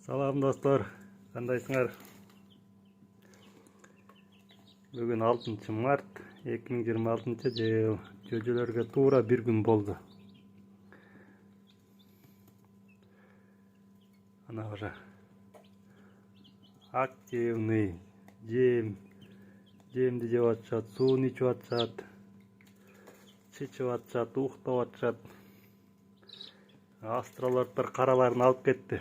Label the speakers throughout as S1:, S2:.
S1: Салам достор, кандайсыңар? Бүгін 6 март 2026 жыл. Жөжөлөргө туура bir күн болду. Ана уже активный жемди жеп атышат, суун ичип атышат, чычып атышат, уктап атышат. Астролордор караларын алып кетти.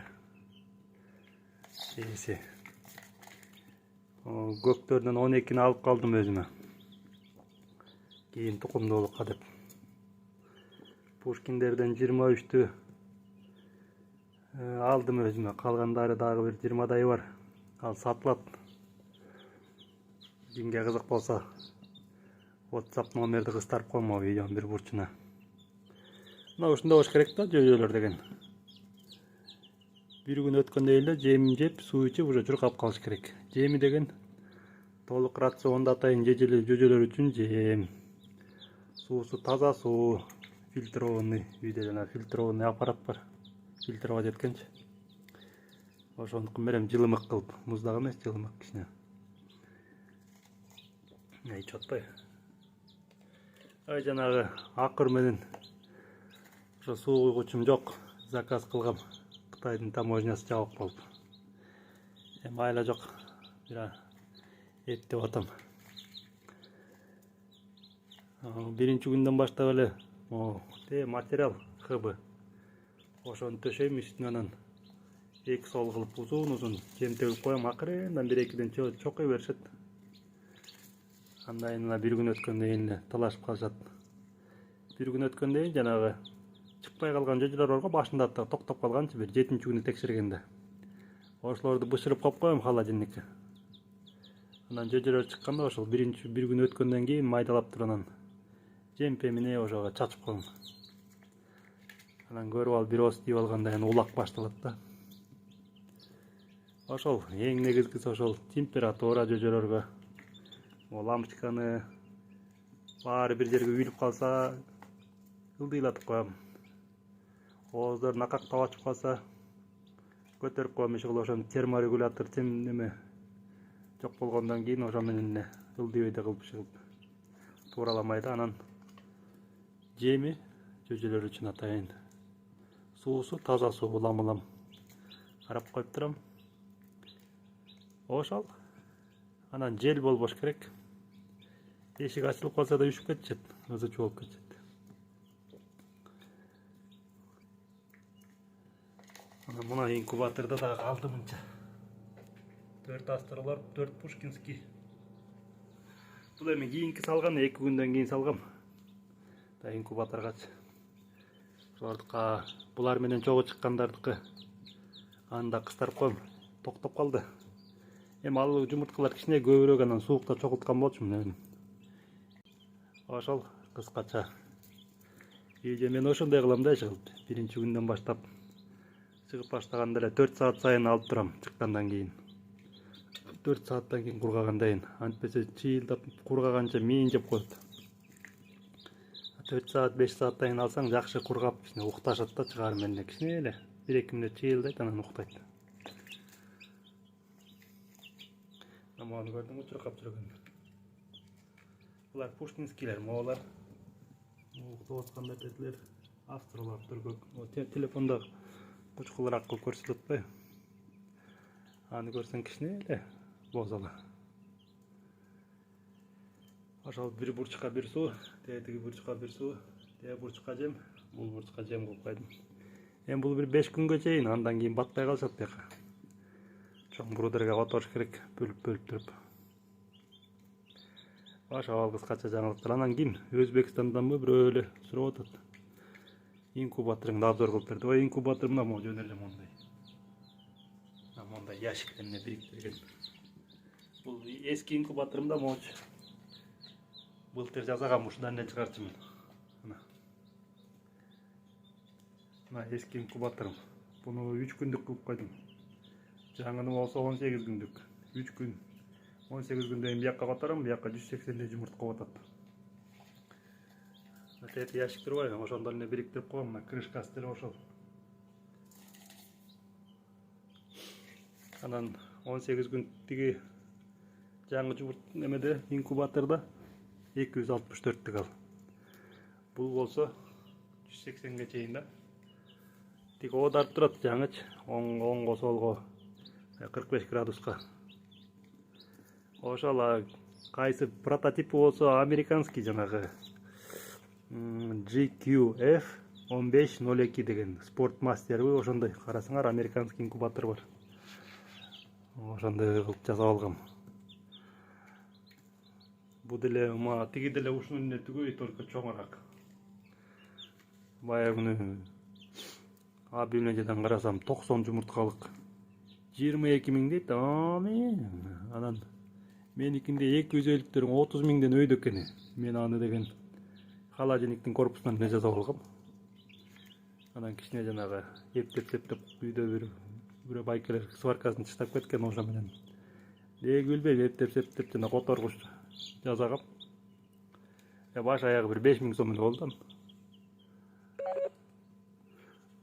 S1: Көктөрдөн 12-ни алып калдым өзүмө. Кийин тукумдуулукка деп. Пушкиндерден 23-тү алдым өзүмө. Калгандары дагы бир 20дай бар. Ал сатылат. Кимге кызык болсо WhatsApp номерди кыстарып коймо видеонун бир бурчуна. Мына ушундай болуш керек да, жөжөлөр деген. Bir gün өткөндөн эле жемин жеп, суу ичип, уже чуркап калыш керек. Жеми деген толук рационду атайын жөжөлөр үчүн жем. Суусу таза суу, фильтрованный, үйдө жана фильтрованный аппарат бар. Фильтровать эткенчи. Ошондуку менен жылымык кылып, муздак эмес, жылымык кичине. Ичип атпайбы? Жанагы акыр менен ошо суу куйгучум жок, заказ кылгам. Кытайдын таможнясы жабык болуп. Айла жок. Бир эптеп атам. Биринчи күндөн баштап эле материал хыбы. Ошону төшөйм, үстүнө анан эки сол кылып узун жем төгүп коем, акырындан 1-2ден чокуй беришет. Андан кийин bir күн өткөндөн кийин эле талашып калышат. Bir күн өткөндөн кийин жанагы чыкпай калган жөжөлөр барго, башында токтоп калганчы бир 7-нчи күнү текшергенде. Ошолорду бышырып коюп коем холодильникке. Анан жөжөлөр чыкканда ошол bir күн өткөндөн кийин майдалап туруп анан жемпемине ошого чачып коем. Анан көрүп алып бир ооз тийип алгандан кийин улак башталат да. Ошол эң негизгиси ошол температура жөжөлөргө. Лампочканы баары бир жерге үйүлүп калса, ылдыйлатып коем. Ооздор накактап ачып калса, көтөрүп коем. Ошону терморегулятор жок болгондон кийин ошо менен эле ылдыйбай кылып чыгып туураламай да. Анан жеми жөжөлөр үчүн атайын. Суусу таза суу, улам карап коюп турам. Ошол. Анан жел болбош керек. Эшик ачылып калса да үшүп кетишет, ызычуу болуп кетишет. Анан мына инкубатордо дагы калды мынча. 4 астролор, 4 пушкинский. Бул эми кийинки салган, 2 күндөн кийин салгам. Да инкубаторгачы. Ошолордука булар менен чогуу чыккандардыкы анда кыстарып коем. Токтоп калды. Эми ал жумурткалар кичине көбүрөөк анан суукта чогулткан болчумун. Ошол кыскача. Видео мен ошондой кылам да чыгып. Биринчи күндөн баштап чыгып баштаганда эле 4 саат сайын алып турам чыккандан кийин. 4 сааттан кийин кургагандан кийин. Антпесе чыйылдап кургаганча миин жеп коет. 4 саат, 5 сааттан кийин алсаң жакшы кургап, кичине укташат да чыгарым менен кичине эле. 1-2 мүнөт чыйылдайт, анан уктайт. Аманы көрдүңбү чуркап жүргөн. Булар пушкинскийлер, моолар. Уктап атканда детлер австралиялар көп. Телефондо кучкулураак кылып көрсөтүп атпайбы? Аны көрсөң кичине эле бозала. Ошол бир бурчка бир суу, тиги бурчка бир суу, тиги бурчка жем, бул бурчка жем кылып койдум. Эми бул бир 5 күнгө чейин, андан кийин батпай калышат бияка. Чоң брудерге которуш керек, бөлүп туруп. Ошол кыскача жаңылыктар. Анан ким? Өзбекстанданбы бирөө эле сурап атат. Инкубаторуңду обзор кылып берди. Ой, инкубатор мына жөн эле мондай. Мондай ящиктерине бириктирген. Бул эски инкубаторум да моочу. Былтыр жасагам, ушундан эле чыгарчумун. Мына эски инкубаторум. Буну 3 күндүк кылып койдум. Жаңыны болсо 18 күндүк. 3 күн. 18 күндөн кийин бияка котором, бияка 180 жумуртка катат. Эти ящик турбайбы, ошондон эле бириктирип койгом. Крышкасы деле ошол. Анан 18 күн тиги жаңы жумурт немеде инкубаторда 264 ал. Бул болсо 180ге чейин да. Тик оодарып турат жаңыч оңго солго 45 градуска. Ошол кайсы прототипи болсо американский жанагы GQF 1502 деген спортмастерби ошондой карасаңар американский инкубатор бар. Ошондой кылып жасап алгам. Бу деле тиги деле ушунун эле түгөй только чоңураак. Баягы объявлениеден карасам 90 жумурткалык 22 000 дейт. Анан меникинде 250-төрүң 30 000ден өйдө экен. Мен аны деген холодильниктин корпусунан не жасап алгам. Анан кичине жанагы эптеп үйдө бир байкелер сваркасын чыштап кеткен ошо менен. Неге билбейм, эптеп жана которгуч жасагам. Баш аягы бир 5 000 сом болду.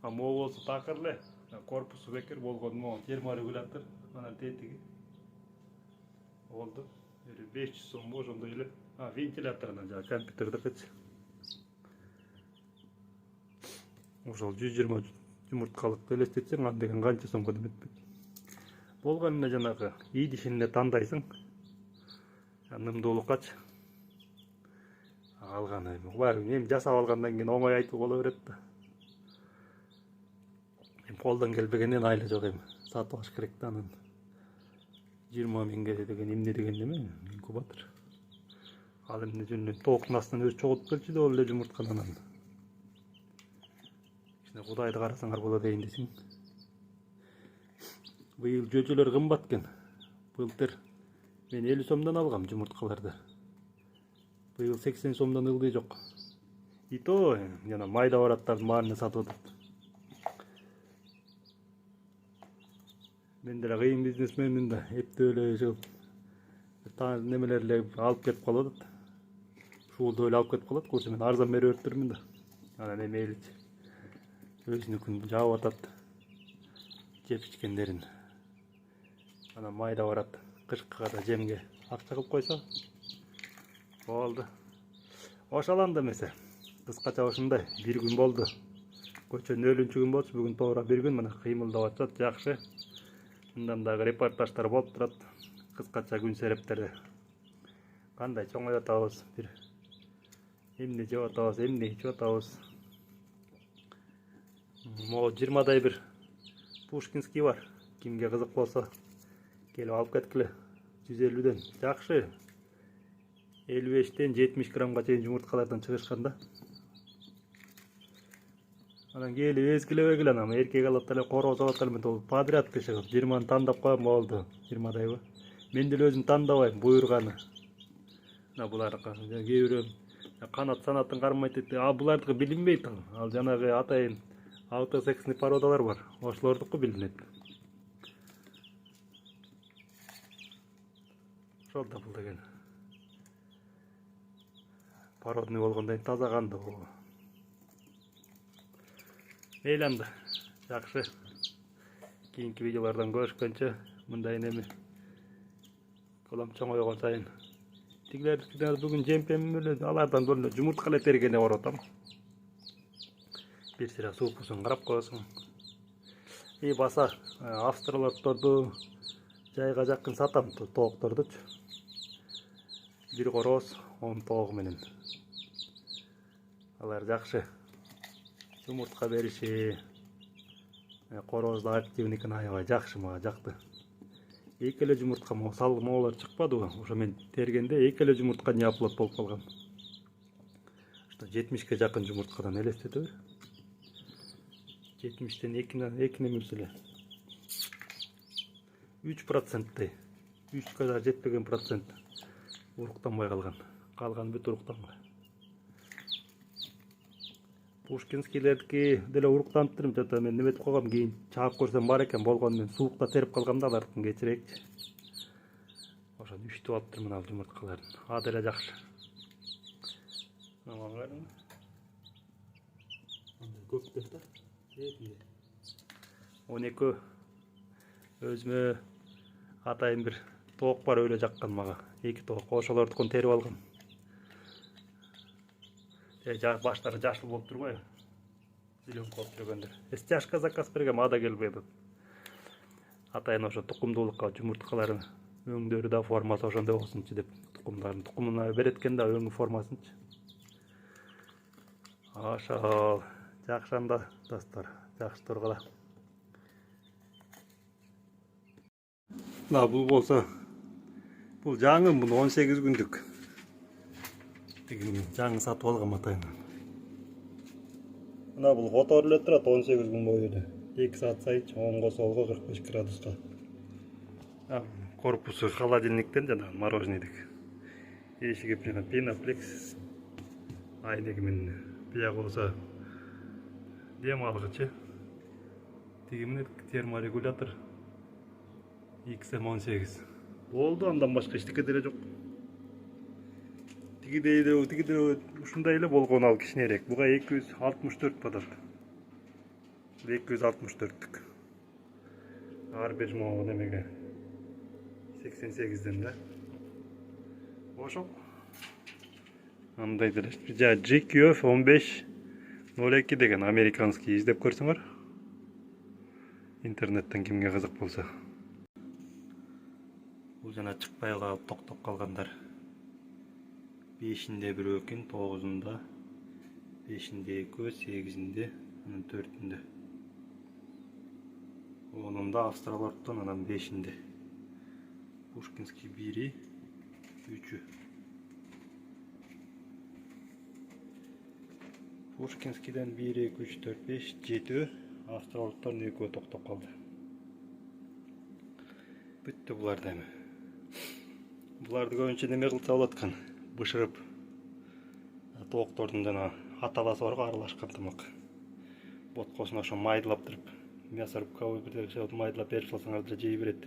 S1: Могу болсо такыр эле. Корпусу бекер болгону терморегулятор, анан тетиги болду. 500 сом ошондой эле. Вентиляторунан жана компьютердекичи. Ошол 120 жумурткалыкты элестетсең, аны деген канча сомго деметпейт. Болгон эле жанагы идишин эле тандайсың. Нымдуулуккачы. Алганы эми жасап алгандан кийин оңой айтып боло берет да. Колдон келбегенден айла жок эми. Сатып алыш керек да анан. 20 000ге деген эмне деген неме? Инкубатор. Ал эмне жөнүндө тооктун астынан өзү чогулуп келчү да, ол эле жумуртканан. Кичине Кудайды карасаңар боло дейин десең. Быйыл жөжөлөр кымбат экен. Былтыр мен 50 сомдон алгам жумурткаларды. Быйыл 80 сомдон ылдый жок. И то жана майда бараттардын баарына сатып атат. Мен деле кыйын бизнесменмин да, эптөө эле чыгып немелер эле алып кетип калат. Шуулду эле алып кетип калат. Көрсө мен арзан берип өттүрмүн да. Анан эми элчи өзүнүкүн жаап атат. Жеп ичкендерин. Анан майда барат. Кышкыга да жемге акча кылып койсо болду. Ошол да эмесе. Кыскача ушундай бир күн болду. Көчөнүн өлүнчү күн болчу, бүгүн туура бир күн мына кыймылдап атат, жакшы. Мындан дагы репортаждар болуп турат. Кыскача күн серептерде. Кандай чоңоюп атабыз, бир эмне жеп атабыз, эмне ичип атабыз. Могу 20дай бир Пушкинский бар. Кимге кызык болсо келип алып кеткиле. 150ден жакшы. 55тен 70 граммга чейин жумурткалардан чыгышкан да. Анан келип эзгилебегиле, анан эркек алат эле, короз алат эле, мен подряд чыгып 20ны тандап коем болду. 20дайбы. Мен деле өзүм тандабайм, буйрганы. Булар кээ бирөө канат санатын кармайт дейт. Булардыкы билинбейт. Ал жанагы атайын аутосексный породалар бар. Ошолордуку билинет. Ошол да бул деген породный болгондон кийин тазаганды. Мейли анда. Жакшы. Кийинки видеолордон көрүшкөнчө, мындай эми колом чоңойгон сайын тигилер бүгүн жемпем эле, алардан бөлүнө жумуртка эле тергене барып атам. Бир сыра суупусун карап коесуң. Баса австралиялыкторду жайга жакын сатам, тооктордучу. Бир короз 10 тоогу менен. Алар жакшы. Жумуртка бериши, корозду активникин аябай жакшы, мага жакты. Эки эле жумуртка моголор чыкпадыбы? Ошо мен тергенде эки эле жумуртка неоплод болуп калган. 70ге жакын жумурткадан элестете бер. 70тен эки немесе эле. 3%. 3ке да жетпеген процент уруктанбай калган. Калган бүт уруктанбай. Пушкинскийлердики деле уруктантырым, жата мен неметип койгом, кийин чаап көрсөм бар экен, болгону мен суукта терип калгам да, алардыкын кечирейикчи. Ошону үчтүп алыптырмын ал жумурткаларын. А деле жакшы. Андай көптөр да. 12 Өзüme атайын bir тоқ бар öyle жаққан маға. 2 тоқ ошолордукун терип алгам. Баштары жашыл болып тұр ғой. Зеленка болып жүргендер. Стяжка заказ бергем, ада келбейді. Атайын ошо тұқымдуулукка жұмыртқаларын өңдөрү да формасы ошондой болсунчу деп тұқымдарын тұқымына береткен да өңү формасынчы. Ошол жакшанда достор, жакшы тургула. Мына бул болсо, бул жаңы, бул 18 күндүк. Жаңы сатып алгам атайын. Мына бул которулуп эле турат 18 күн бою. 2 саат сайын оңго солго 45 градуска. Корпусу холодильниктен жана мороженедик. Эшиги пеноплекс айнеги менен бияк болсо дем алгычы. Тиги менен терморегулятор XM18. Болду, андан башка эчтеке деле жок. Тигидей ушундай эле болгон ал кичинерээк. Буга 264 падат. 264түк. Ар бир могу немеге 88ден да. Ошо. Андай деле. Жа GQF 1502 деген американский издеп көрсөңөр. Интернеттен кимге кызык болсо. Бул жана чыкпай калып токтоп калгандар. 5-inde bir ökün, 9'unda, 5'inde 2, 8'inde, 4'ünde. 10'unda Австралордтон, анан 5'inde. Пушкинский 1'i, 3'ü. Пушкинскийден 1, 2, 3, 4, 5, 7'ü. Австралордтон 2 токтоп калды. Бүттү булар деми. Буларды көбүнчө неме кылса болот экен. Бышырып тооктордун жана аталасы барга аралашкан тамак. Боткосун ошо майдылап туруп, мясорубкабы бирдеге майдылап берип салсаңар да жей берет.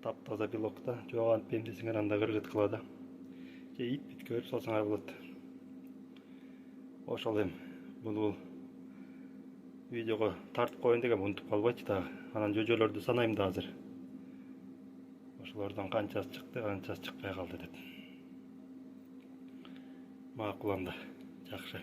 S1: Таптаза белокта, жооган пемдесиңер анда кыргыт кылады. Же ит бит көрүп салсаңар болот. Ошол эми бул видеого тартып коеюн дегем, унутуп калбайчы дагы. Анан жөжөлөрдү санайм да азыр. Ошолордон канчасы чыкты, канчасы чыкпай калды деп. Макул анда, жакшы.